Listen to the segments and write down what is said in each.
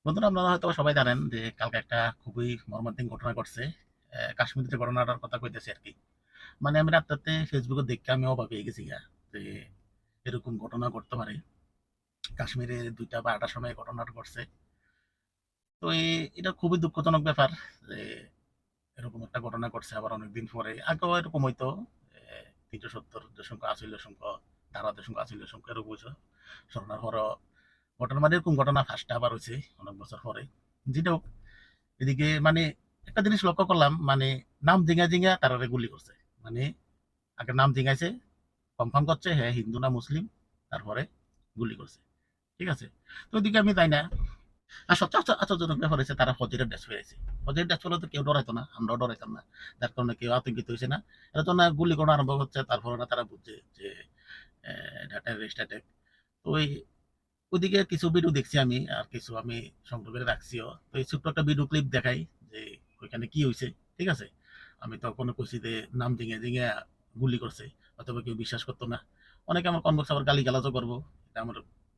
বন্ধুরা, আপনারা হয়তো সবাই জানেন যে কালকে একটা খুবই মর্মান্তিক ঘটনা ঘটছে। কাশ্মীরে যে ঘটনাটার কথা কইতেছি আর কি। মানে আমি রাত্রে ফেসবুকে দেখে আমি অবাক হয়ে গেছি যে এরকম ঘটনা ঘটতে পারে। কাশ্মীরে 2টা বা 8টার সময় ঘটনাটা ঘটছে। তো এটা খুবই দুঃখজনক ব্যাপার যে এরকম একটা ঘটনা ঘটছে আবার অনেকদিন পরে। আগেও এরকম হইতো। 370 দশমিক আছিল দশমিক ধারা দশমিক আছিল দশমিক এরকম হয়েছে। ঘটনার পর ঘটনা মানে এরকম ঘটনা ফার্স্টে আবার হয়েছে অনেক বছর পরে। যেটা হোক, এদিকে মানে একটা জিনিস লক্ষ্য করলাম, মানে নাম জিঙা জিঙা তারা গুলি করছে। মানে আগে নাম জিঙাইছে, কনফার্ম করছে হ্যাঁ হিন্দু না মুসলিম, তারপরে গুলি করছে। ঠিক আছে। তো ওইদিকে আমি তাই না। আর সবচেয়ে আশ্চর্যজনক ব্যাপার হচ্ছে তারা ফজরের ড্রেস পেয়েছে। ফজরের ড্রেস পরে তো কেউ ডরাইতো না, আমরাও ডরাইতাম না। যার কারণে কেউ আতঙ্কিত হয়েছে না। এটা তো না গুলি করা আরম্ভ হচ্ছে, তারপরে না তারা বুঝছে যে এটা টেররিস্ট অ্যাটাক। তো ওইদিকে কিছু ভিডিও দেখছি আমি, আর কিছু আমি সংগ্রহ করে রাখছিও। তো এই ছোট্ট একটা ভিডিও ক্লিপ দেখাই যে ওইখানে কি হয়েছে। ঠিক আছে। আমি তখন কইছি যে নাম জিঙে জিঙে গুলি করছে, অথবা কেউ বিশ্বাস করতো না। অনেকে আমার কনবক্স আবার গালি গালাজও করবো। এটা আমার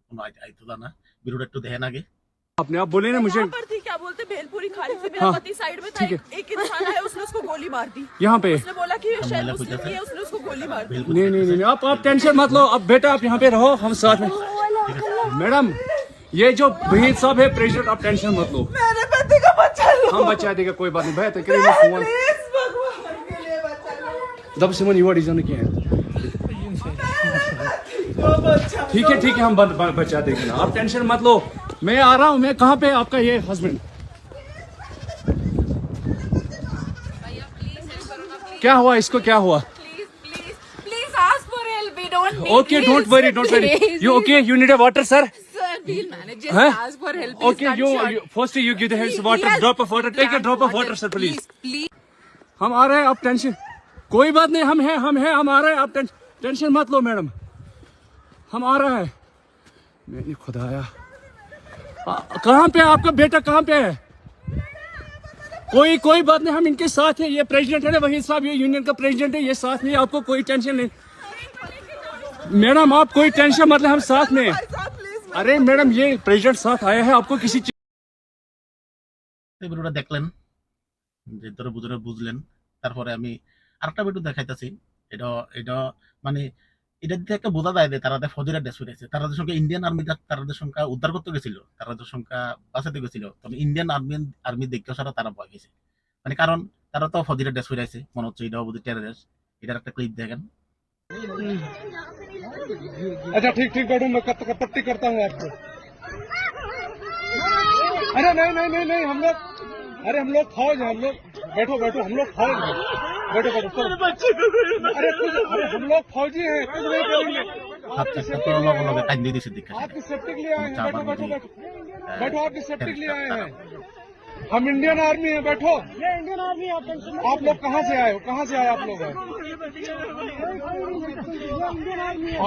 কোনো আইতো না। ভিডিওটা একটু দেখেন आगे। आपने आप बोले ना मैं मुझे। यहाँ पर थी, क्या बोलते भेलपुरी खा रही थी, मेरा हाँ, पति साइड में था, ठीक है। एक इंसान आया, उसने उसको गोली मार दी। यहाँ पे उसने बोला कि ये शायद महिला मुस्लिम पूछा ही था। है, उसने उसको गोली मार दी। बिल्कुल नहीं नहीं नहीं नहीं, आप टेंशन मत लो। अब बेटा आप यहाँ पे रहो, हम साथ में। मैडम, ये जो वहीद साहब है प्रेसिडेंट, आप टेंशन मत लो, मेरे पति का बच्चा लो, हम बचा देगा, कोई बात नहीं। भैया तो करिए फोन प्लीज भगवान के लिए बच्चा लो, दब से मन युवा डिजाइन किया है। वो बच्चा ठीक है, हम बचा देंगे ना, आप टेंशन मत लो। मैं आ रहा हूँ। मैं कहाँ पे आपका ये हस्बैंड? क्या हुआ इसको, क्या हुआ? Please ask for help. We don't need Okay, don't worry, don't worry. You okay? You need a water, sir? Sir, we'll manage. Just Huh? ask for help. He's Okay, gunshot. you first you give the hands He water, has drop of water. Take a drank drop of water, sir, please. Please. हम आ रहे हैं, आप tension, कोई बात नहीं, हम हैं, हम आ रहे हैं, आप टेंशन मत लो मैडम, हम आ रहे हैं। मैंने खुदाया, कहाँ पे है आपका बेटा, कहाँ पे है? कोई बात नहीं, हम इनके साथ हैं। ये प्रेसिडेंट है ना वहीद साहब, ये यूनियन का प्रेसिडेंट है, ये साथ में, आपको कोई टेंशन नहीं। मैडम आप कोई टेंशन मत लें, हम साथ में हैं। प्लीज। अरे मैडम, ये प्रेसिडेंट साथ आया है, आपको किसी এই ভিডিওটা দেখলেন, যে ধরে বুঝলেন। তারপরে আমি আরেকটা ভিডিও দেখাইতেছি। এটা এটা মানে এটা থেকে বোঝা যায় যে তারা ফজরের ড্রেস পরেছে। তাদের সঙ্গে ইন্ডিয়ান আর্মিটা তাদের সঙ্গে উদ্ধার করতে গেছিল, তাদের সঙ্গে বাঁচাতে গেছিল। তবে ইন্ডিয়ান আর্মি দেখতে সারা তারা ভয় গেছে। মানে কারণ তারা তো ফজরের ড্রেস পরে আছে, মনে হচ্ছে এটাও বুঝি টেররিস্ট। এটার একটা ক্লিপ দেখেন। अच्छा ठीक बैठो, मैं पट्टी करता हूँ आपको। अरे नहीं, हम लोग, अरे हम लोग फौज हैं, हम लोग, बैठो हम लोग फौज हैं, बैठो चलो। अरे हम लोग फौजी हैं, कुछ नहीं करेंगे। আচ্ছা, তো লগে লগে টাইম দিয়ে দিছে দেখা आपकी सेफ्टी के लिए आए हैं, আবার बैठो বুঝি बैठो आपकी सेफ्टी के लिए आए हैं। हम इंडियन आर्मी हैं, बैठो। ये इंडियन आर्मी, आप लोग कहाँ से आए हो, कहाँ से आए आप लोग?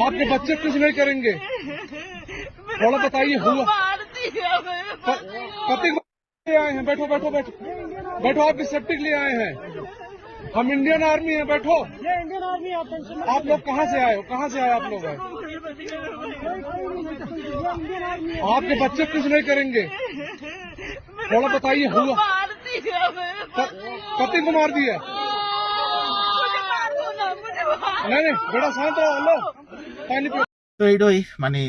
आपके बच्चे कुछ नहीं करेंगे, थोड़ा बताइए। हुआ पति के आए हैं, बैठो आपकी सेफ्टी के लिए आए हैं। हम इंडियन आर्मी हैं, बैठो। ये इंडियन आर्मी, आप लोग कहाँ से आए हो, कहाँ से आए आप लोग? आपके बच्चे कुछ नहीं करेंगे, थोड़ा बताइए। हुआ पति को मार दिया? नहीं बेटा शांत रहो, लो पानी पियो। তো এইটাই মানে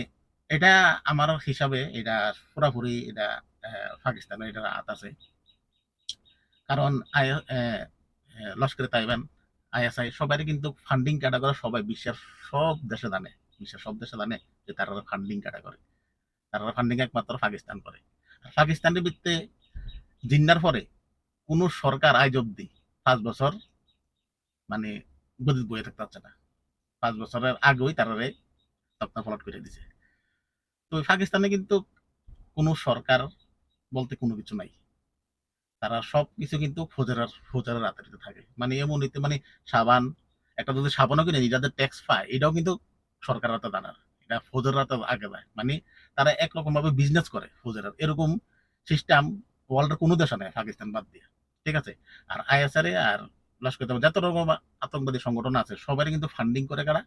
এটা আমার হিসাবে এটা পুরাপুরি এটা পাকিস্তানের এটা হাত আছে। কারণ লস্করে তাইবান, আইএসআই সবাই কিন্তু ফান্ডিং কাটা করে, সবাই বিশ্বের সব দেশে জানে, যে তারা ফান্ডিং কাটা করে। তারা ফান্ডিং একমাত্র পাকিস্তান করে। পাকিস্তানের ভিত্তিতে জিন্নার পরে কোন সরকার আজ অব্দি 5 বছর মানে গদিত বয়ে থাকতে পারছে না। 5 বছরের আগেই তারা তক্তা ফলট করে দিছে। তো পাকিস্তানে কিন্তু কোন সরকার বলতে কোনো কিছু নাই। তারা সবকিছু কিন্তু ফৌজের আতারিতে থাকে। মানে এমন হইতে মানে সাবান, একটা যদি সাবানও কিনে যাদের ট্যাক্স পায়, এটাও কিন্তু সরকারের হাতে দানার, এটা ফৌজের হাতে আগে যায়। মানে তারা একরকম ভাবে বিজনেস করে ফৌজের। এরকম সিস্টেম ওয়ার্ল্ডের কোনো দেশে নেই পাকিস্তান বাদ দিয়ে। ঠিক আছে। আর আইএসআর আর লস্কর তৈবা যত রকম আতঙ্কবাদী সংগঠন আছে সবাই কিন্তু ফান্ডিং করে কারা?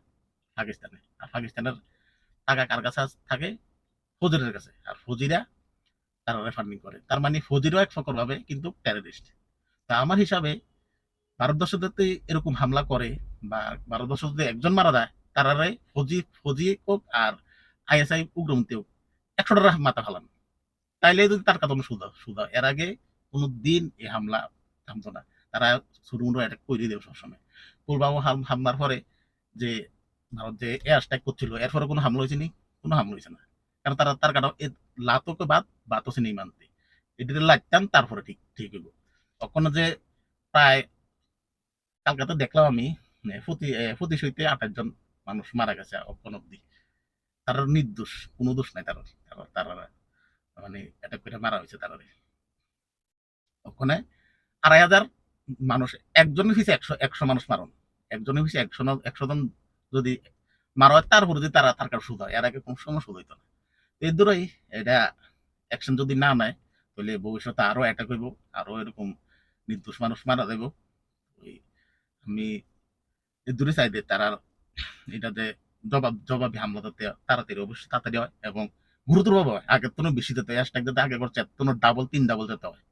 পাকিস্তানে। আর পাকিস্তানের টাকা কার কাছে থাকে? ফৌজের কাছে। আর ফৌজিরা তারা ফান্ডিং করে, তার মানে ফৌজিরও এক ফকর ভাবে কিন্তু টেররিস্ট। তা আমার হিসাবে ভারতবর্ষ যদি এরকম হামলা করে বা ভারতবর্ষ যদি একজন মারা যায়, তারারে ফৌজি ফৌজি হোক আর আইএসআই উগ্রপন্থী হোক 100টা মাথা ফালান, তাইলে যদি তার কথা সুদা সুদা এর আগে কোনো দিন এই হামলা থামতো না। তারা শুরু অ্যাটাক করে দেবে সবসময়। পুলবামা হামলার পরে যে ভারত যে এয়ার স্ট্রাইক করছিল, এরপরে কোনো হামলা হয়েছে নি? কোনো হামলা হয়েছে না, কারণ তারা তার কাটা লাতকে বাত হচ্ছে নেই মানতে, এটিতে লাগতাম তারপরে ঠিক ঠিক হইব। তখন যে প্রায় কালকে তো দেখলাম আমি প্রতি সইতে 28 জন মানুষ মারা গেছে অক্ষণ অব্দি, তারা নির্দোষ, কোনো দোষ নাই তারা, তারা মানে অ্যাটাক করে মারা হয়েছে তারা। ওখানে 2,500 মানুষ, একজনের পিছিয়ে 100 মানুষ মারণ, একজনের পিছিয়ে 100 জন যদি মারা হয়, তারপরে যদি তারা তার সুদ হয়, এর আগে কোনো সময় সুদ হইতো না। এই দূরই এটা অ্যাকশন যদি না নেয়, তাহলে ভবিষ্যতে আরো অ্যাটাক হইব, আরো এরকম নির্দোষ মানুষ মারা যাইব। ওই আমি এই দূরে চাই যে তারা এটাতে জবাবি হামলা যাতে তাড়াতাড়ি, অবশ্যই তাড়াতাড়ি হয় এবং গুরুতরভাবে হয়, আগের তো বেশি যেতে হয়, হ্যাশট্যাগ যাতে আগে করছে এর ডাবল 3 ডাবল যেতে হয়।